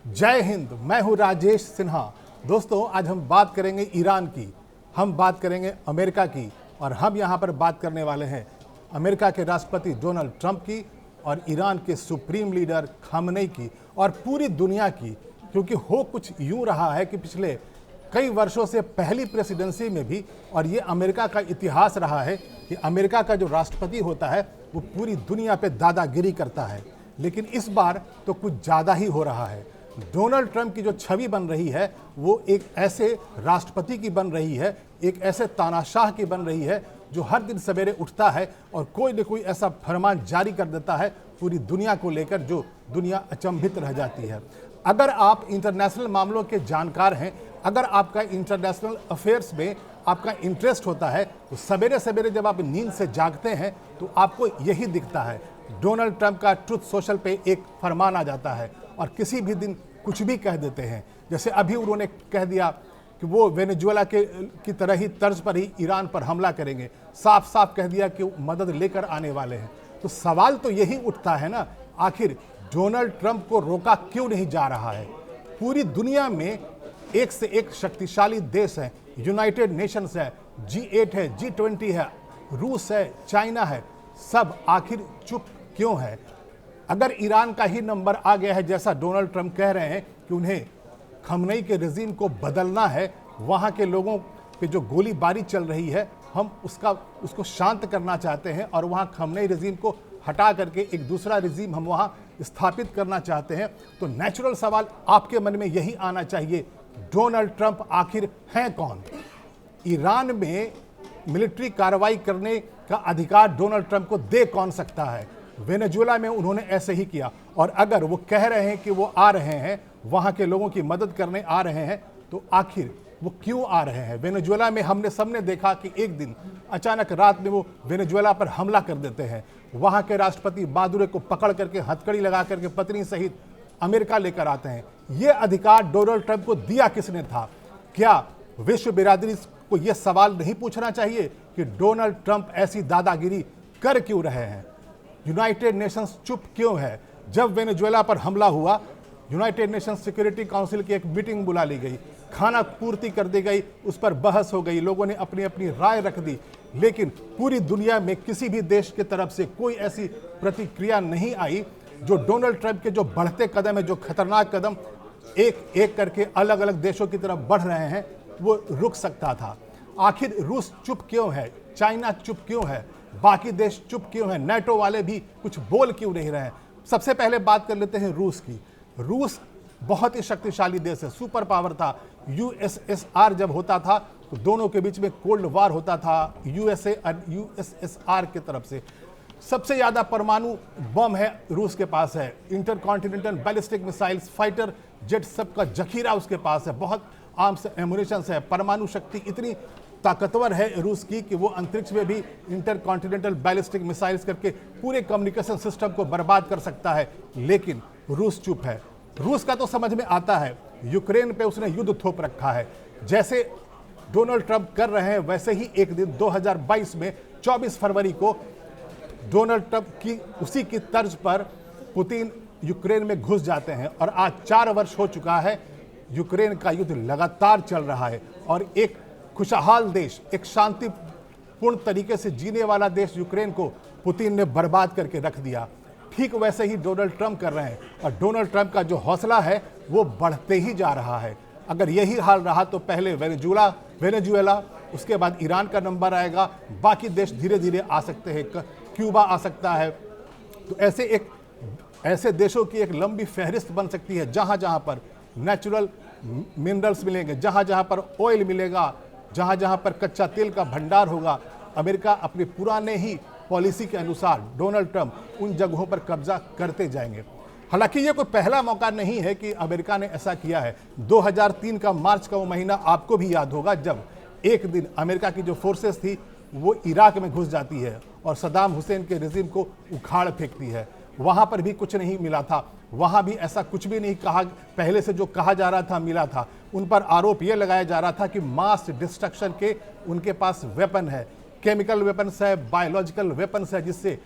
जय हिंद। मैं हूं राजेश सिन्हा। दोस्तों, आज हम बात करेंगे ईरान की, हम बात करेंगे अमेरिका की, और हम यहां पर बात करने वाले हैं अमेरिका के राष्ट्रपति डोनाल्ड ट्रंप की और ईरान के सुप्रीम लीडर खामनेई की और पूरी दुनिया की। क्योंकि हो कुछ यूं रहा है कि पिछले कई वर्षों से पहली प्रेसिडेंसी में भी, और ये अमेरिका का इतिहास रहा है कि अमेरिका का जो राष्ट्रपति होता है वो पूरी दुनिया पे दादागिरी करता है, लेकिन इस बार तो कुछ ज़्यादा ही हो रहा है। डोनाल्ड ट्रंप की जो छवि बन रही है वो एक ऐसे राष्ट्रपति की बन रही है, एक ऐसे तानाशाह की बन रही है जो हर दिन सवेरे उठता है और कोई न कोई ऐसा फरमान जारी कर देता है पूरी दुनिया को लेकर, जो दुनिया अचंभित रह जाती है। अगर आप इंटरनेशनल मामलों के जानकार हैं, अगर आपका इंटरनेशनल अफेयर्स में आपका इंटरेस्ट होता है, तो सवेरे सवेरे जब आप नींद से जागते हैं तो आपको यही दिखता है। डोनाल्ड ट्रंप का ट्रुथ सोशल पे एक फरमान आ जाता है और किसी भी दिन कुछ भी कह देते हैं। जैसे अभी उन्होंने कह दिया कि वो वेनेजुएला की तरह ही तर्ज पर ही ईरान पर हमला करेंगे, साफ साफ कह दिया कि मदद लेकर आने वाले हैं। तो सवाल तो यही उठता है ना, आखिर डोनाल्ड ट्रंप को रोका क्यों नहीं जा रहा है? पूरी दुनिया में एक से एक शक्तिशाली देश है, यूनाइटेड नेशंस है, G8 है, G20 है, रूस है, चाइना है, सब आखिर चुप क्यों है? अगर ईरान का ही नंबर आ गया है, जैसा डोनाल्ड ट्रंप कह रहे हैं कि उन्हें खामनेई के रजीम को बदलना है, वहाँ के लोगों पे जो गोलीबारी चल रही है हम उसको शांत करना चाहते हैं और वहाँ खामनेई रजीम को हटा करके एक दूसरा रजीम हम वहाँ स्थापित करना चाहते हैं, तो नेचुरल सवाल आपके मन में यही आना चाहिए, डोनाल्ड ट्रंप आखिर हैं कौन? ईरान में मिलिट्री कार्रवाई करने का अधिकार डोनाल्ड ट्रंप को दे कौन सकता है? वेनेजुएला में उन्होंने ऐसे ही किया। और अगर वो कह रहे हैं कि वो आ रहे हैं, वहाँ के लोगों की मदद करने आ रहे हैं, तो आखिर वो क्यों आ रहे हैं? वेनेजुएला में हमने सबने देखा कि एक दिन अचानक रात में वो वेनेजुएला पर हमला कर देते हैं। वहाँ के राष्ट्रपति मादुरो को पकड़ करके हथकड़ी लगा करके पत्नी सहित अमेरिका लेकर आते हैं। ये अधिकार डोनाल्ड ट्रंप को दिया किसने था? क्या विश्व बिरादरी को यह सवाल नहीं पूछना चाहिए कि डोनाल्ड ट्रंप ऐसी दादागिरी कर क्यों रहे हैं? यूनाइटेड नेशंस चुप क्यों है? जब वेनेजुएला पर हमला हुआ, यूनाइटेड नेशंस सिक्योरिटी काउंसिल की एक मीटिंग बुला ली गई, खाना पूर्ति कर दी गई, उस पर बहस हो गई, लोगों ने अपनी अपनी राय रख दी, लेकिन पूरी दुनिया में किसी भी देश की तरफ से कोई ऐसी प्रतिक्रिया नहीं आई। जो डोनाल्ड ट्रंप के जो बढ़ते कदम है, जो खतरनाक कदम एक एक करके अलग अलग देशों की तरफ बढ़ रहे हैं, वो रुक सकता था। आखिर रूस चुप क्यों है? चाइना चुप क्यों है? बाकी देश चुप क्यों है? नेटो वाले भी कुछ बोल क्यों नहीं रहे हैं? सबसे पहले बात कर लेते हैं रूस की। रूस बहुत ही शक्तिशाली देश है, सुपर पावर था। USSR जब होता था तो दोनों के बीच में कोल्ड वार होता था, USA और USSR की तरफ से। सबसे ज़्यादा परमाणु बम है रूस के पास है, intercontinental ballistic missiles, fighter jet, सबका जखीरा उसके पास है, बहुत आर्म्स एमुनिशन है। परमाणु शक्ति इतनी ताकतवर है रूस की कि वो अंतरिक्ष में भी इंटरकॉन्टिनेंटल बैलिस्टिक मिसाइल्स करके पूरे कम्युनिकेशन सिस्टम को बर्बाद कर सकता है। लेकिन रूस चुप है। रूस का तो समझ में आता है, यूक्रेन पे उसने युद्ध थोप रखा है। जैसे डोनाल्ड ट्रंप कर रहे हैं, वैसे ही एक दिन 2022 में 24 फरवरी को डोनाल्ड ट्रंप की उसी की तर्ज पर पुतिन यूक्रेन में घुस जाते हैं। और आज 4 वर्ष हो चुका है, यूक्रेन का युद्ध लगातार चल रहा है और एक खुशहाल देश, एक शांतिपूर्ण तरीके से जीने वाला देश यूक्रेन को पुतिन ने बर्बाद करके रख दिया। ठीक वैसे ही डोनाल्ड ट्रंप कर रहे हैं और डोनाल्ड ट्रंप का जो हौसला है वो बढ़ते ही जा रहा है। अगर यही हाल रहा तो पहले वेनेजुएला, उसके बाद ईरान का नंबर आएगा, बाकी देश धीरे धीरे आ सकते हैं, क्यूबा आ सकता है। तो ऐसे देशों की एक लंबी फहरिस्त बन सकती है, जहाँ जहाँ पर नेचुरल मिनरल्स मिलेंगे, जहाँ जहाँ पर ऑयल मिलेगा, जहाँ जहाँ पर कच्चा तेल का भंडार होगा, अमेरिका अपने पुराने ही पॉलिसी के अनुसार डोनाल्ड ट्रंप उन जगहों पर कब्जा करते जाएंगे। हालांकि ये कोई पहला मौका नहीं है कि अमेरिका ने ऐसा किया है। 2003 का मार्च का वो महीना आपको भी याद होगा, जब एक दिन अमेरिका की जो फोर्सेस थी वो इराक में घुस जाती है और सद्दाम हुसैन के रजीम को उखाड़ फेंकती है। वहाँ पर भी कुछ नहीं मिला था, वहाँ भी ऐसा कुछ भी नहीं कहा, पहले से जो कहा जा रहा था मिला था। उन पर आरोप ये लगाया जा रहा था कि मास डिस्ट्रक्शन के उनके पास वेपन है, केमिकल वेपन्स है, बायोलॉजिकल वेपन्स है, जिससे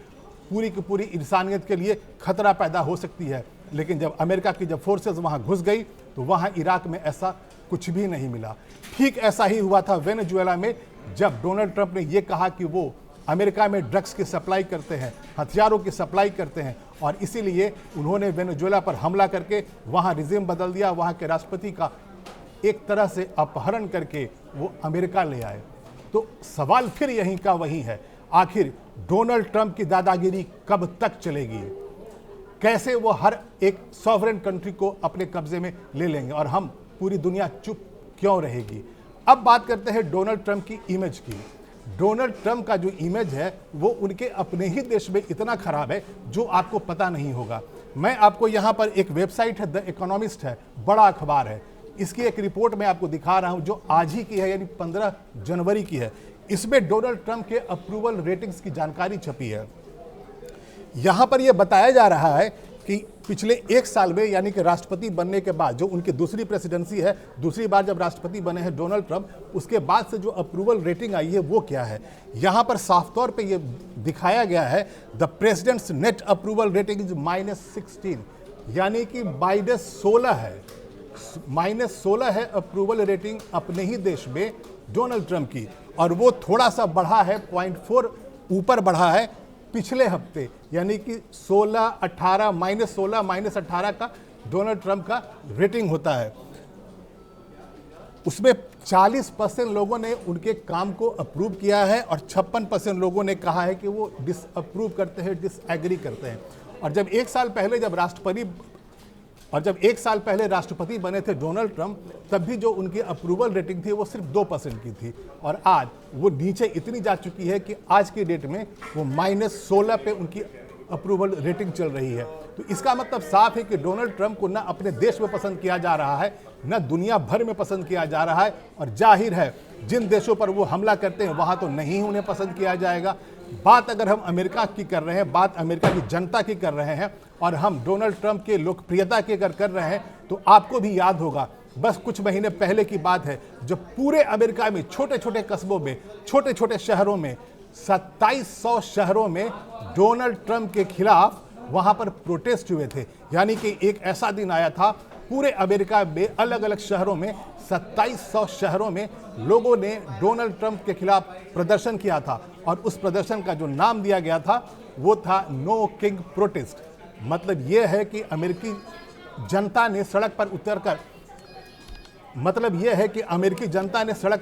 पूरी की पूरी इंसानियत के लिए खतरा पैदा हो सकती है। लेकिन जब अमेरिका की जब फोर्सेस वहाँ घुस गई तो वहाँ इराक में ऐसा कुछ भी नहीं मिला। ठीक ऐसा ही हुआ था वेनेजुएला में, जब डोनाल्ड ट्रंप ने यह कहा कि वो अमेरिका में ड्रग्स की सप्लाई करते हैं, हथियारों की सप्लाई करते हैं, और इसीलिए उन्होंने वेनेजुएला पर हमला करके वहाँ रिजीम बदल दिया, वहाँ के राष्ट्रपति का एक तरह से अपहरण करके वो अमेरिका ले आए। तो सवाल फिर यहीं का वही है, आखिर डोनाल्ड ट्रंप की दादागिरी कब तक चलेगी? कैसे वो हर एक सॉवरेन कंट्री को अपने कब्जे में ले लेंगे और हम पूरी दुनिया चुप क्यों रहेगी? अब बात करते हैं डोनाल्ड ट्रंप की इमेज की। डोनाल्ड ट्रंप का जो इमेज है वो उनके अपने ही देश में इतना खराब है जो आपको पता नहीं होगा। मैं आपको यहाँ पर एक वेबसाइट है, द इकोनॉमिस्ट है, बड़ा अखबार है, इसकी एक रिपोर्ट मैं आपको दिखा रहा हूँ जो आज ही की है, यानी 15 जनवरी की है। इसमें डोनाल्ड ट्रंप के अप्रूवल रेटिंग्स की जानकारी छपी है। यहाँ पर यह बताया जा रहा है कि पिछले एक साल में, यानी कि राष्ट्रपति बनने के बाद, जो उनकी दूसरी प्रेसिडेंसी है, दूसरी बार जब राष्ट्रपति बने हैं डोनाल्ड ट्रंप, उसके बाद से जो अप्रूवल रेटिंग आई है वो क्या है। यहाँ पर साफ तौर पे ये दिखाया गया है, the president's net approval rating is -16, यानी कि -16 है, -16 है अप्रूवल रेटिंग अपने ही देश में डोनाल्ड ट्रंप की। और वो थोड़ा सा बढ़ा है, 0.4 ऊपर बढ़ा है पिछले हफ्ते, यानी कि 16, 18, -16, -18 का डोनाल्ड ट्रंप का रेटिंग होता है। उसमें 40% लोगों ने उनके काम को अप्रूव किया है और 56% लोगों ने कहा है कि वो डिसअप्रूव करते हैं, डिसएग्री करते हैं। और जब एक साल पहले राष्ट्रपति बने थे डोनाल्ड ट्रंप, तब भी जो उनकी अप्रूवल रेटिंग थी वो सिर्फ 2% की थी, और आज वो नीचे इतनी जा चुकी है कि आज की डेट में वो -16 पे उनकी अप्रूवल रेटिंग चल रही है। तो इसका मतलब साफ है कि डोनाल्ड ट्रंप को ना अपने देश में पसंद किया जा रहा है, न दुनिया भर में पसंद किया जा रहा है, और जाहिर है जिन देशों पर वो हमला करते हैं वहाँ तो नहीं उन्हें पसंद किया जाएगा। बात अगर हम अमेरिका की कर रहे हैं, बात अमेरिका की जनता की कर रहे हैं, और हम डोनाल्ड ट्रंप के लोकप्रियता की अगर कर रहे हैं, तो आपको भी याद होगा, बस कुछ महीने पहले की बात है जब पूरे अमेरिका में छोटे छोटे कस्बों में, छोटे छोटे शहरों में, 2700 शहरों में डोनाल्ड ट्रंप के खिलाफ वहां पर प्रोटेस्ट हुए थे। यानी कि एक ऐसा दिन आया था पूरे अमेरिका में अलग अलग शहरों में, 2700 शहरों में लोगों ने डोनाल्ड ट्रंप के खिलाफ प्रदर्शन किया था, और उस प्रदर्शन का जो नाम दिया गया था वो था नो किंग प्रोटेस्ट। मतलब यह है कि अमेरिकी जनता ने सड़क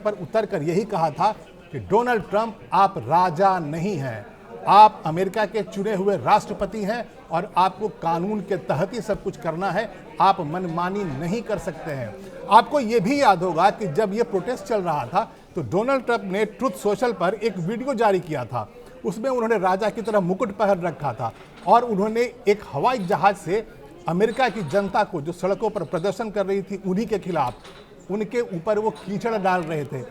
पर उतरकर यही कहा था कि डोनाल्ड ट्रंप, आप राजा नहीं हैं, आप अमेरिका के चुने हुए राष्ट्रपति हैं और आपको कानून के तहत ही सब कुछ करना है, आप मनमानी नहीं कर सकते हैं। आपको यह भी याद होगा कि जब यह प्रोटेस्ट चल रहा था तो डोनाल्ड ट्रंप ने ट्रुथ सोशल पर एक वीडियो जारी किया था। उसमें उन्होंने राजा की तरह मुकुट पहन रखा था और उन्होंने एक हवाई जहाज से अमेरिका की जनता को, जो सड़कों पर प्रदर्शन कर रही थी उन्हीं के खिलाफ, उनके ऊपर वो कीचड़ डाल रहे थे।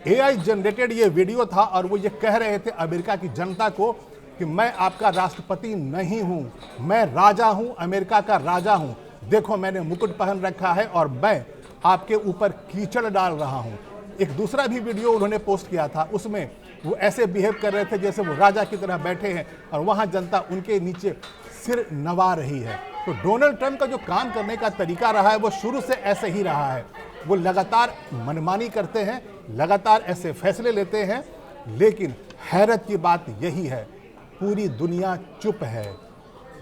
AI जनरेटेड ये वीडियो था और वो ये कह रहे थे अमेरिका की जनता को कि मैं आपका राष्ट्रपति नहीं हूं, मैं राजा हूं, अमेरिका का राजा हूं, देखो मैंने मुकुट पहन रखा है और मैं आपके ऊपर कीचड़ डाल रहा हूं। एक दूसरा भी वीडियो उन्होंने पोस्ट किया था, उसमें वो ऐसे बिहेव कर रहे थे जैसे वो राजा की तरह बैठे हैं और वहां जनता उनके नीचे सिर नवा रही है। तो डोनाल्ड ट्रंप का जो काम करने का तरीका रहा है वो शुरू से ऐसे ही रहा है। वो लगातार मनमानी करते हैं, लगातार ऐसे फैसले लेते हैं, लेकिन हैरत की बात यही है, पूरी दुनिया चुप है।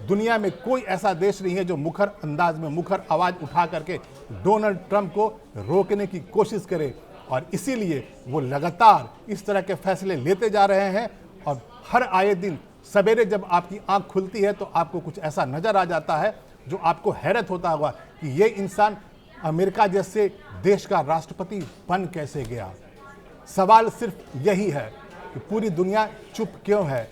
दुनिया में कोई ऐसा देश नहीं है जो मुखर अंदाज में, मुखर आवाज उठा करके डोनाल्ड ट्रंप को रोकने की कोशिश करे, और इसीलिए वो लगातार इस तरह के फैसले लेते जा रहे हैं। और हर आए दिन सवेरे जब आपकी आंख खुलती है तो आपको कुछ ऐसा नजर आ जाता है जो आपको हैरत होता होगा कि ये इंसान अमेरिका जैसे देश का राष्ट्रपति बन कैसे गया। सवाल सिर्फ यही है कि पूरी दुनिया चुप क्यों है।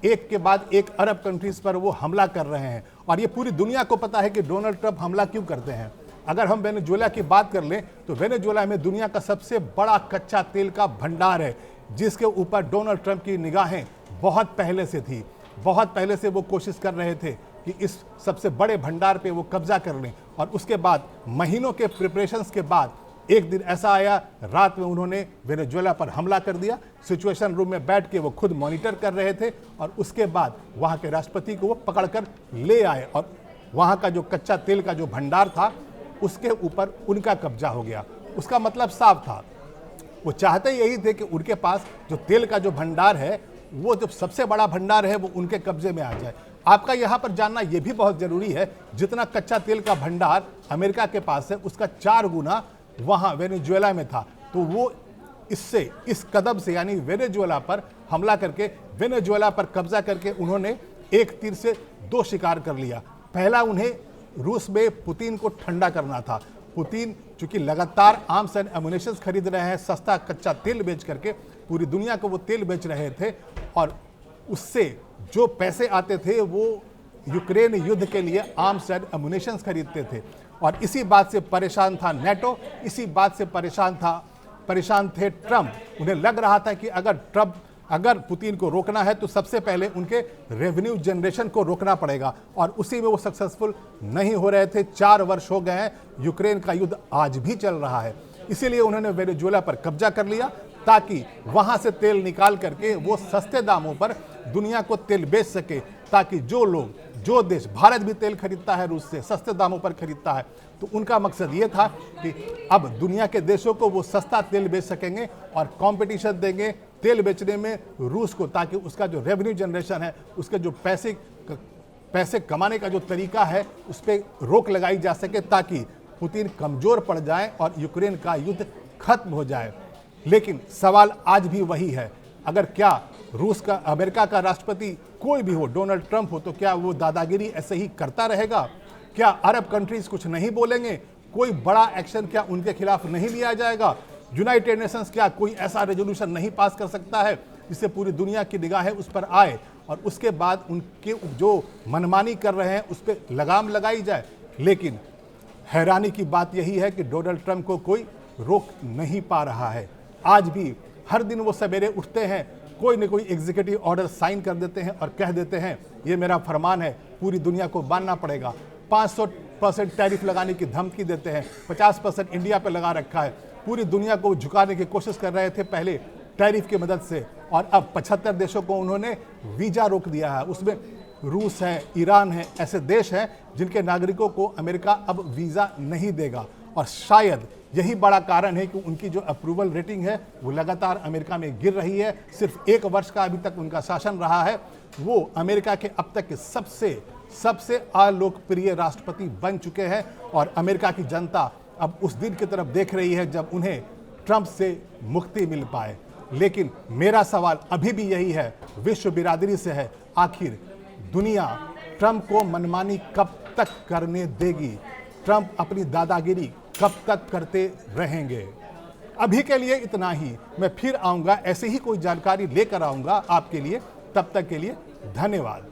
एक के बाद एक अरब कंट्रीज पर वो हमला कर रहे हैं और ये पूरी दुनिया को पता है कि डोनाल्ड ट्रंप हमला क्यों करते हैं। अगर हम वेनेजुएला की बात कर लें तो वेनेजुएला में दुनिया का सबसे बड़ा कच्चा तेल का भंडार है, जिसके ऊपर डोनाल्ड ट्रंप की निगाहें बहुत पहले से थी। बहुत पहले से वो कोशिश कर रहे थे कि इस सबसे बड़े भंडार पे वो कब्जा कर लें, और उसके बाद महीनों के प्रिपरेशंस के बाद एक दिन ऐसा आया, रात में उन्होंने वेनेजुएला पर हमला कर दिया। सिचुएशन रूम में बैठ के वो खुद मॉनिटर कर रहे थे और उसके बाद वहाँ के राष्ट्रपति को वो पकड़कर ले आए और वहाँ का जो कच्चा तेल का जो भंडार था उसके ऊपर उनका कब्जा हो गया। उसका मतलब साफ था, वो चाहते यही थे कि उनके पास जो तेल का जो भंडार है, वो जो सबसे बड़ा भंडार है, वो उनके कब्जे में आ जाए। आपका यहाँ पर जानना ये भी बहुत ज़रूरी है, जितना कच्चा तेल का भंडार अमेरिका के पास है, उसका 4 गुना वहाँ वेनेजुएला में था। तो वो इस कदम से यानी वेनेजुएला पर हमला करके, वेनेजुएला पर कब्जा करके उन्होंने एक तीर से 2 शिकार कर लिया। पहला, उन्हें रूस में पुतिन को ठंडा करना था। पुतिन चूंकि लगातार आर्म्स एंड एमुनिशंस खरीद रहे हैं, सस्ता कच्चा तेल बेच करके पूरी दुनिया को वो तेल बेच रहे थे, और उससे जो पैसे आते थे वो यूक्रेन युद्ध के लिए आर्म्स एंड एमुनिशंस खरीदते थे। और इसी बात से परेशान था नेटो, इसी बात से परेशान थे ट्रंप। उन्हें लग रहा था कि अगर पुतिन को रोकना है तो सबसे पहले उनके रेवेन्यू जनरेशन को रोकना पड़ेगा, और उसी में वो सक्सेसफुल नहीं हो रहे थे। 4 वर्ष हो गए हैं, यूक्रेन का युद्ध आज भी चल रहा है। इसीलिए उन्होंने वेनेजुएला पर कब्जा कर लिया ताकि वहां से तेल निकाल करके वो सस्ते दामों पर दुनिया को तेल बेच सके, ताकि जो देश, भारत भी तेल खरीदता है रूस से, सस्ते दामों पर खरीदता है, तो उनका मकसद ये था कि अब दुनिया के देशों को वो सस्ता तेल बेच सकेंगे और कंपटीशन देंगे तेल बेचने में रूस को, ताकि उसका जो रेवेन्यू जनरेशन है, उसके जो पैसे कमाने का जो तरीका है, उस पर रोक लगाई जा सके, ताकि पुतिन कमज़ोर पड़ जाए और यूक्रेन का युद्ध खत्म हो जाए। लेकिन सवाल आज भी वही है, अगर क्या अमेरिका का राष्ट्रपति कोई भी हो, डोनाल्ड ट्रंप हो, तो क्या वो दादागिरी ऐसे ही करता रहेगा? क्या अरब कंट्रीज कुछ नहीं बोलेंगे? कोई बड़ा एक्शन क्या उनके खिलाफ नहीं लिया जाएगा? यूनाइटेड नेशंस क्या कोई ऐसा रेजोल्यूशन नहीं पास कर सकता है जिससे पूरी दुनिया की निगाहें उस पर आए और उसके बाद उनके जो मनमानी कर रहे हैं उस पर लगाम लगाई जाए? लेकिन हैरानी की बात यही है कि डोनाल्ड ट्रंप को कोई रोक नहीं पा रहा है। आज भी हर दिन वो सवेरे उठते हैं, कोई न कोई एग्जीक्यूटिव ऑर्डर साइन कर देते हैं और कह देते हैं ये मेरा फरमान है, पूरी दुनिया को मानना पड़ेगा। 500% टैरिफ लगाने की धमकी देते हैं, 50% इंडिया पे लगा रखा है। पूरी दुनिया को झुकाने की कोशिश कर रहे थे पहले टैरिफ की मदद से, और अब 75 देशों को उन्होंने वीज़ा रोक दिया है। उसमें रूस है, ईरान है, ऐसे देश हैं जिनके नागरिकों को अमेरिका अब वीज़ा नहीं देगा। और शायद यही बड़ा कारण है कि उनकी जो अप्रूवल रेटिंग है वो लगातार अमेरिका में गिर रही है। सिर्फ 1 वर्ष का अभी तक उनका शासन रहा है, वो अमेरिका के अब तक के सबसे अलोकप्रिय राष्ट्रपति बन चुके हैं। और अमेरिका की जनता अब उस दिन की तरफ देख रही है जब उन्हें ट्रंप से मुक्ति मिल पाए। लेकिन मेरा सवाल अभी भी यही है, विश्व बिरादरी से है, आखिर दुनिया ट्रंप को मनमानी कब तक करने देगी? ट्रंप अपनी दादागिरी कब तक करते रहेंगे? अभी के लिए इतना ही। मैं फिर आऊंगा, ऐसे ही कोई जानकारी लेकर आऊंगा आपके लिए। तब तक के लिए धन्यवाद।